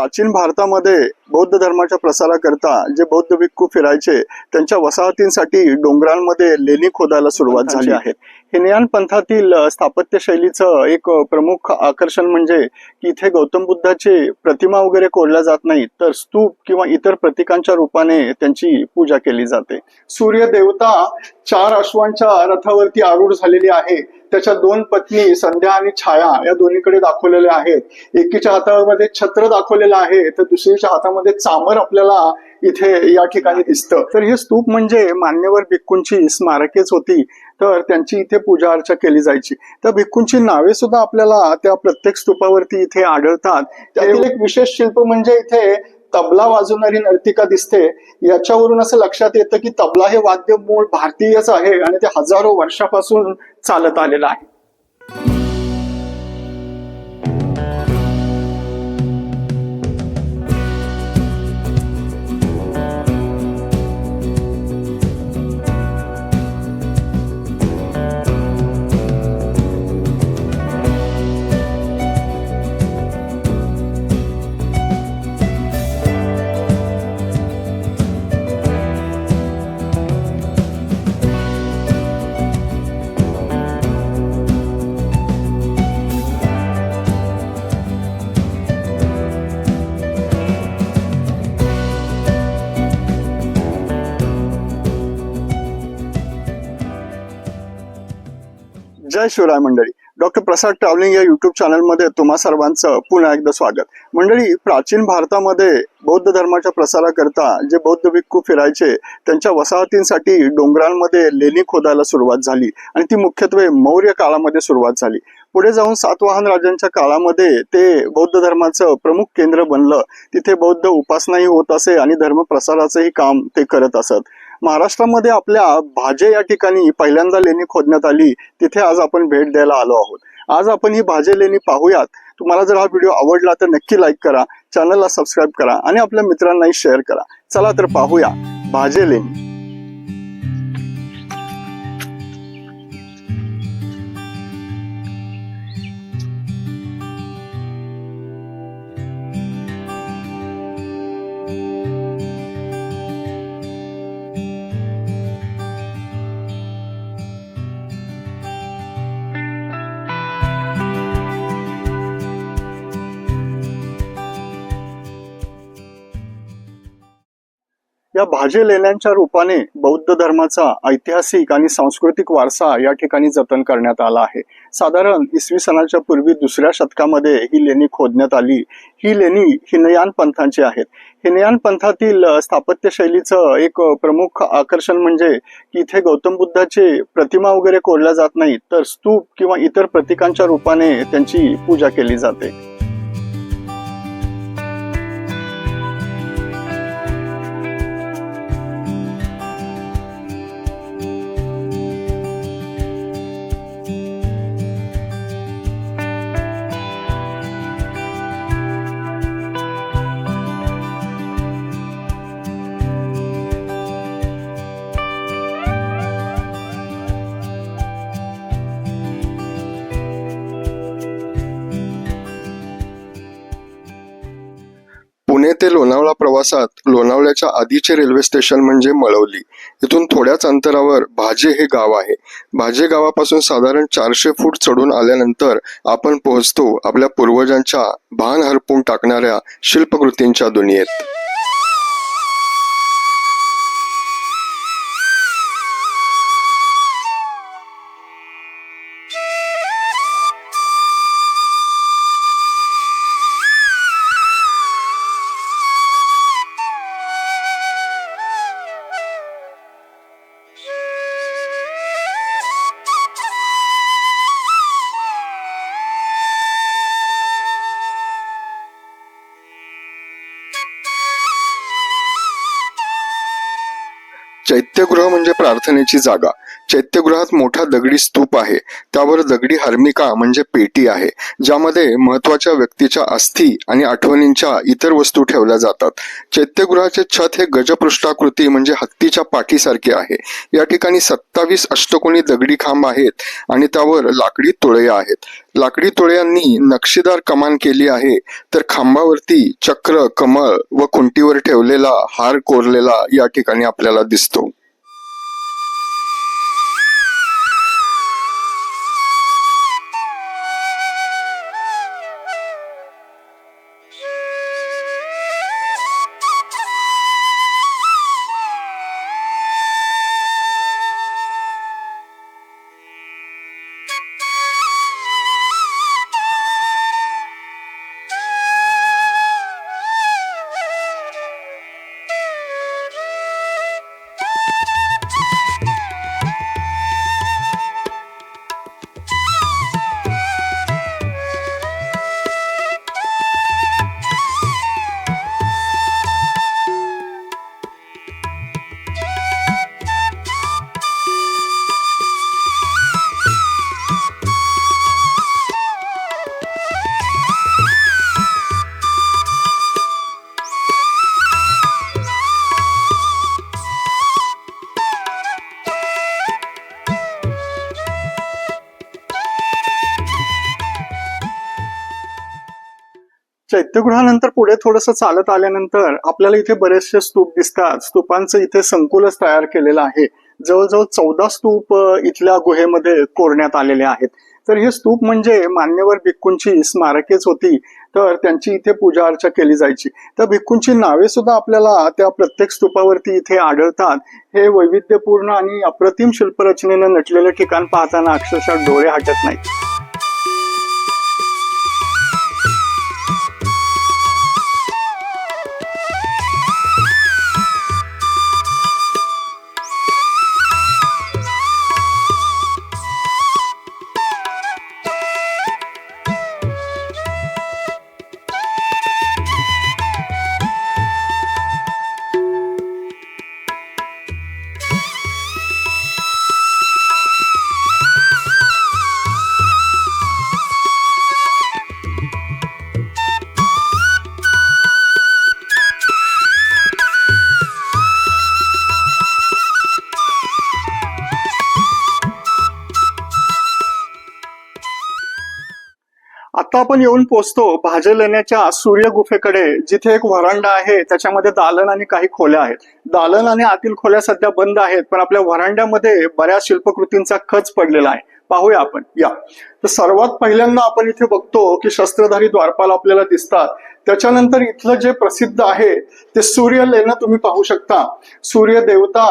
प्राचीन भारतामध्ये बौद्ध धर्माच्या प्रसाराकरता जे बौद्ध भिक्खू फिरायचे त्यांच्या वसाहतींसाठी डोंगरांमध्ये लेणी खोदायला सुरुवात झाली आहे. हिनयान पंथातील स्थापत्य शैलीचं एक प्रमुख आकर्षण म्हणजे की इथे गौतम बुद्धाची प्रतिमा वगैरे कोरल्या जात नाही, तर स्तूप किंवा इतर प्रतीकांच्या रूपाने त्यांची पूजा केली जाते. सूर्य देवता 4 अश्वांच्या रथावरती आरूढ झालेली आहे. त्याच्या 2 पत्नी संध्या आणि छाया या दोन्हीकडे दाखवलेल्या आहेत. एकीच्या हातामध्ये छत्र दाखवलेलं आहे तर दुसरीच्या हातामध्ये चामर आपल्याला इथे या ठिकाणी दिसतं. तर हे स्तूप म्हणजे मान्यवर भिक्खूंची स्मारकेच होती, तर त्यांची इथे पूजा अर्चा केली जायची. त्या भिक्खूंची नावे सुद्धा आपल्याला त्या प्रत्येक स्तूपावरती इथे आढळतात. त्यातील एक विशेष शिल्प म्हणजे इथे तबला वाजवणारी नर्तिका दिसते. याच्यावरून असं लक्षात येतं की तबला हे वाद्य मूळ भारतीयच आहे आणि ते हजारो वर्षापासून चालत आलेलं आहे. जय शिवराय मंडळी. डॉक्टर प्रसाद ट्रॅव्हलिंग या युट्यूब चॅनलमध्ये तुम्हा सर्वांचं पुन्हा एकदा स्वागत. मंडळी, प्राचीन भारतामध्ये बौद्ध धर्माच्या प्रसाराकरता जे बौद्ध भिक्खू फिरायचे त्यांच्या वसाहतींसाठी डोंगरांमध्ये लेणी खोदायला सुरुवात झाली आणि ती मुख्यत्वे मौर्य काळामध्ये सुरुवात झाली. पुढे जाऊन सातवाहन राजांच्या काळामध्ये ते बौद्ध धर्माचं प्रमुख केंद्र बनलं. तिथे बौद्ध उपासनाही होत असे आणि धर्म प्रसाराचंही काम ते करत असत. महाराष्ट्रामध्ये आपल्या भाजे या ठिकाणी पहिल्यांदा लेणी खोदण्यात आली. तिथे आज आपण भेट द्यायला आलो आहोत. आज आपण ही भाजे लेणी पाहूयात. तुम्हाला जर हा व्हिडिओ आवडला तर नक्की लाईक करा, चॅनलला सबस्क्राईब करा आणि आपल्या मित्रांनाही शेअर करा. चला तर पाहूया भाजे लेणी. या भाजे लेण्यांच्या रूपाने बौद्ध धर्माचा ऐतिहासिक आणि सांस्कृतिक वारसा या ठिकाणी जतन करण्यात आला आहे. साधारण इसवी सनाच्या पूर्वी 2ऱ्या शतकामध्ये ही लेणी खोदण्यात आली. ही लेणी हिनयान पंथांची आहेत. हिनयान पंथातील स्थापत्य शैलीचं एक प्रमुख आकर्षण म्हणजे की इथे गौतम बुद्धाची प्रतिमा वगैरे कोरल्या जात नाही, तर स्तूप किंवा इतर प्रतीकांच्या रूपाने त्यांची पूजा केली जाते. पुणे ते लोणावळा प्रवासात लोणावळ्याच्या आधीचे रेल्वे स्टेशन म्हणजे मळवली. इथून थोड्याच अंतरावर भाजे हे गाव आहे. भाजे गावापासून साधारण 400 फूट चढून आल्यानंतर आपण पोहोचतो आपल्या पूर्वजांच्या भान हरपून टाकणाऱ्या शिल्पकृतींच्या दुनियेत. चैत्यगृह म्हणजे प्रार्थनेची जागा. चैत्यगृहात मोठा दगडी स्तूप आहे. त्यावर दगडी हर्मिका म्हणजे पेटी आहे, ज्यामध्ये महत्वाच्या व्यक्तीच्या अस्थी आणि आठवणींच्या इतर वस्तू ठेवल्या जातात. चैत्यगृहाचे छत हे गजपृष्ठाकृती म्हणजे हत्तीच्या पाठीसारखे आहे. या ठिकाणी 27 अष्टकोनी दगडी खांब आहेत आणि त्यावर लाकडी तुळया आहेत. लाकडी तोळ्यांनी नक्षीदार कमान केली आहे, तर खांबावरती चक्र, कमळ व खुंटीवर ठेवलेला हार कोरलेला या ठिकाणी आपल्याला दिसतो. चैत्यगृहानंतर पुढे थोडस चालत आल्यानंतर आपल्याला इथे बरेचसे स्तूप दिसतात. स्तूपांचं इथे संकुलच तयार केलेलं आहे. जवळजवळ 14 स्तूप इथल्या गुहेमध्ये कोरण्यात आलेले आहेत. तर हे स्तूप म्हणजे मान्यवर भिक्खूंची स्मारकेच होती, तर त्यांची इथे पूजा अर्चा केली जायची. त्या भिक्खूंची नावे सुद्धा आपल्याला त्या प्रत्येक स्तूपावरती इथे आढळतात. हे वैविध्यपूर्ण आणि अप्रतिम शिल्परचनेनं नटलेलं ठिकाण पाहताना अक्षरशः डोळे हटत नाहीत. आता आपण येऊन पोहोचतो भाजे लेण्याच्या सूर्य गुफेकडे, जिथे एक व्हरांडा आहे. त्याच्यामध्ये दालन आणि काही खोल्या आहेत. दालन आणि आतील खोल्या सध्या बंद आहेत, पण आपल्या व्हरांड्यामध्ये बऱ्याच शिल्पकृतींचा खच पडलेला आहे. पाहूया आपण या. तर सर्वात पहिल्यांदा आपण इथे बघतो की शस्त्रधारी द्वारपाल आपल्याला दिसतात. त्याच्यानंतर इथलं जे प्रसिद्ध आहे ते सूर्य लेणं तुम्ही पाहू शकता. सूर्य देवता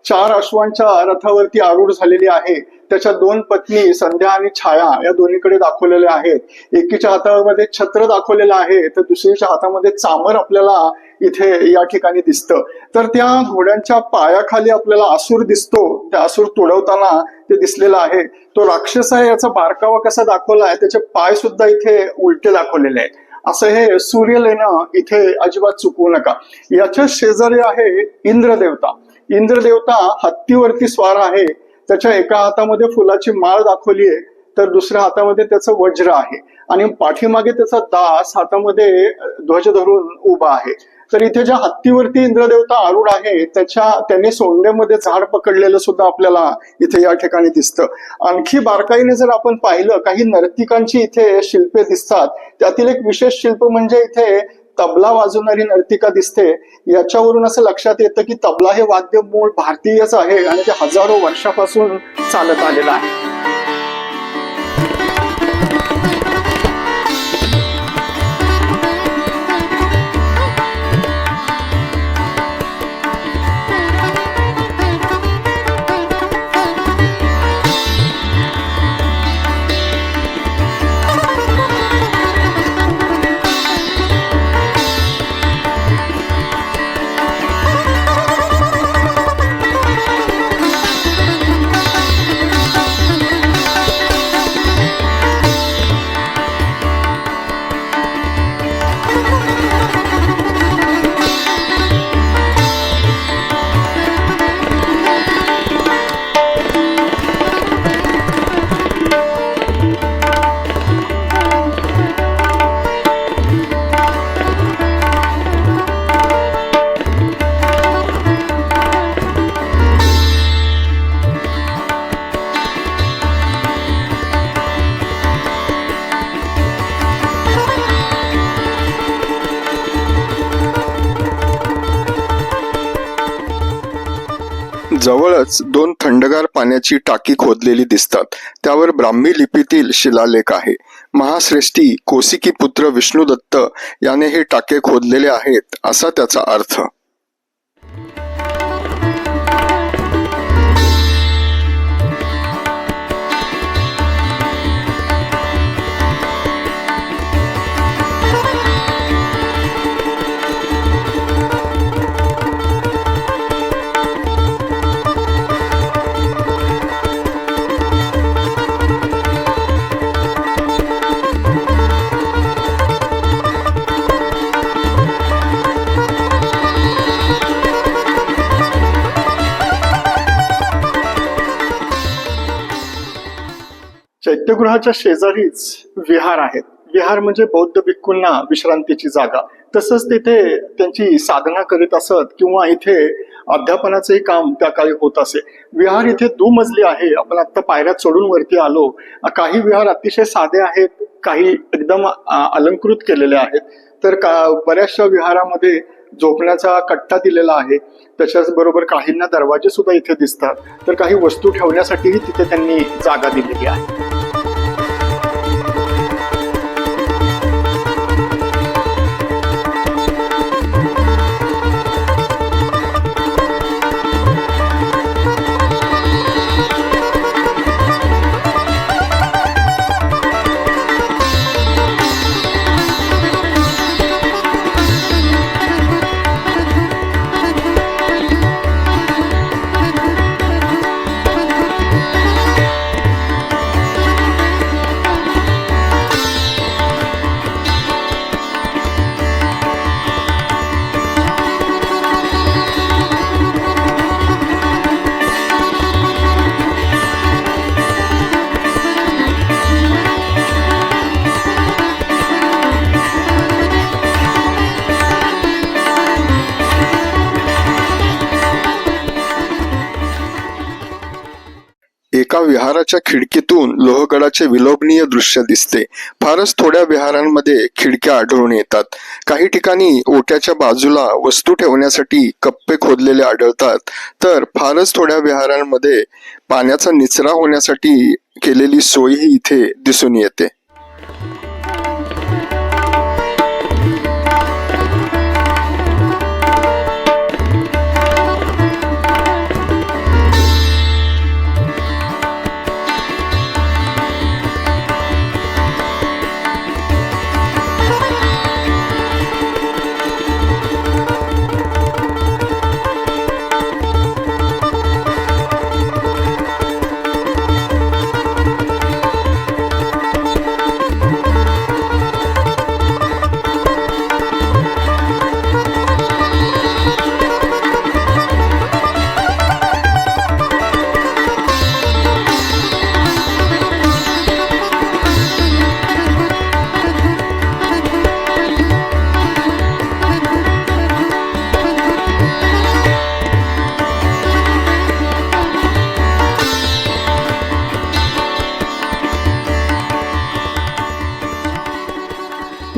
4 अश्वांच्या रथावरती आरूढ झालेली आहे. त्याच्या 2 पत्नी संध्या आणि छाया या दोन्हीकडे दाखवलेल्या आहेत. एकीच्या हातामध्ये छत्र दाखवलेलं आहे, तर दुसरीच्या हातामध्ये चामर आपल्याला इथे या ठिकाणी दिसतं. तर त्या घोड्यांच्या पायाखाली आपल्याला असुर दिसतो. त्या असुर तुडवताना ते दिसलेला आहे. तो राक्षस आहे, याचा बारकावा कसा दाखवला आहे, त्याचे पाय सुद्धा इथे उलटे दाखवलेले आहेत. असं हे सूर्य लेणं इथे अजिबात चुकवू नका. याच्या शेजारी आहे इंद्रदेवता. इंद्रदेवता हत्तीवरती स्वार आहे. त्याच्या एका हातामध्ये फुलाची माळ दाखवली आहे, तर दुसऱ्या हातामध्ये त्याचं वज्र आहे आणि पाठीमागे त्याचा दास हातामध्ये ध्वज धरून उभा आहे. तर इथे ज्या हत्तीवरती इंद्रदेवता आरूढ आहे त्यांनी सोंडेमध्ये झाड पकडलेलं सुद्धा आपल्याला इथे या ठिकाणी दिसतं. आणखी बारकाईने जर आपण पाहिलं, काही नर्तिकांची इथे शिल्पे दिसतात. त्यातील एक विशेष शिल्प म्हणजे इथे तबला वाजवणारी नर्तिका दिसते. याच्यावरून असं लक्षात येतं की तबला हे वाद्य मूळ भारतीयच आहे आणि ते हजारो वर्षापासून चालत आलेलं आहे. जवळच 2 थंडगार पाण्याची टाकी खोदलेली दिसतात. त्यावर ब्राह्मी लिपीतील शिलालेख आहे. महाश्रेष्ठी कौशिकी पुत्र विष्णुदत्त याने हे टाके खोदलेले आहेत असा त्याचा अर्थ. चैत्यगृहाच्या शेजारीच विहार आहेत. विहार म्हणजे बौद्ध भिक्खूंना विश्रांतीची जागा. तसंच तिथे त्यांची साधना करीत असत किंवा इथे अध्यापनाचंही काम त्या काळी होत असे. विहार इथे दुमजली आहे. आपण आता पायऱ्या चढून वरती आलो. काही विहार अतिशय साधे आहेत, काही एकदम अलंकृत केलेले आहेत. तर बऱ्याचशा विहारामध्ये झोपण्याचा कट्टा दिलेला आहे. त्याच्याच बरोबर काहींना दरवाजे सुद्धा इथे दिसतात. तर काही वस्तू ठेवण्यासाठीही तिथे त्यांनी जागा दिलेली आहे. एका विहाराच्या खिडकीतून लोहगडाचे विलोभनीय दृश्य दिसते. फारच थोड्या विहारांमध्ये खिडक्या आढळून येतात. काही ठिकाणी ओट्याच्या बाजूला वस्तू ठेवण्यासाठी कप्पे खोदलेले आढळतात. तर फारच थोड्या विहारांमध्ये पाण्याचा निचरा होण्यासाठी केलेली सोयही इथे दिसून येते.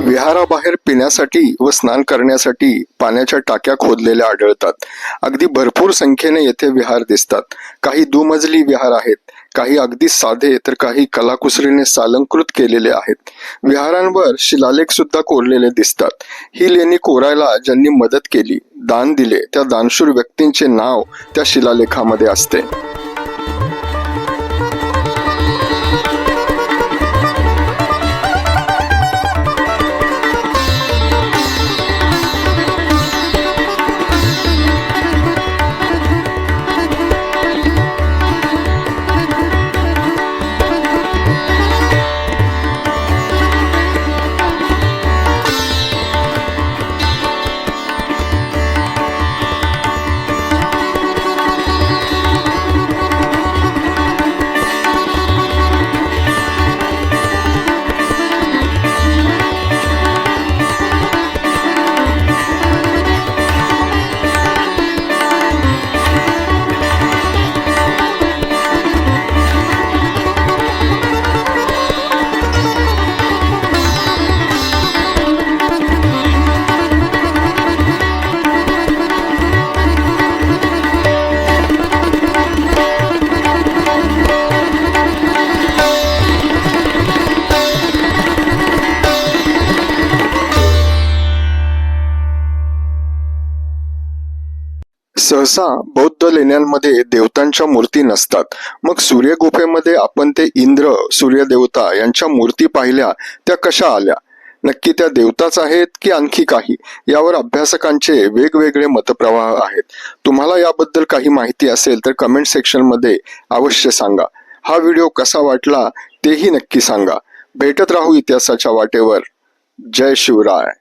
विहाराबाहेर पिण्यासाठी व स्नान करण्यासाठी पाण्याच्या टाक्या खोदलेल्या आढळतात. अगदी भरपूर संख्येने येथे विहार दिसतात. काही दुमजली विहार आहेत, काही अगदी साधे तर काही कलाकुसरीने सालंकृत केलेले आहेत. विहारांवर शिलालेख सुद्धा कोरलेले दिसतात. ही लेणी कोरायला ज्यांनी मदत केली, दान दिले, त्या दानशूर व्यक्तींचे नाव त्या शिलालेखामध्ये असते. सहसा बौद्ध लेण्यांमध्ये देवतांच्या मूर्ती नसतात. मग सूर्यगुफेमध्ये आपण ते इंद्र, सूर्यदेवता यांच्या मूर्ती पाहिल्या, त्या कशा आल्या? नक्की त्या देवताच आहेत की आणखी काही? यावर अभ्यासकांचे वेगवेगळे मतप्रवाह आहेत. तुम्हाला याबद्दल काही माहिती असेल तर कमेंट सेक्शन मध्ये अवश्य सांगा. हा व्हिडिओ कसा वाटला तेही नक्की सांगा. भेटत राहू इतिहासाच्या वाटेवर. जय शिवराय.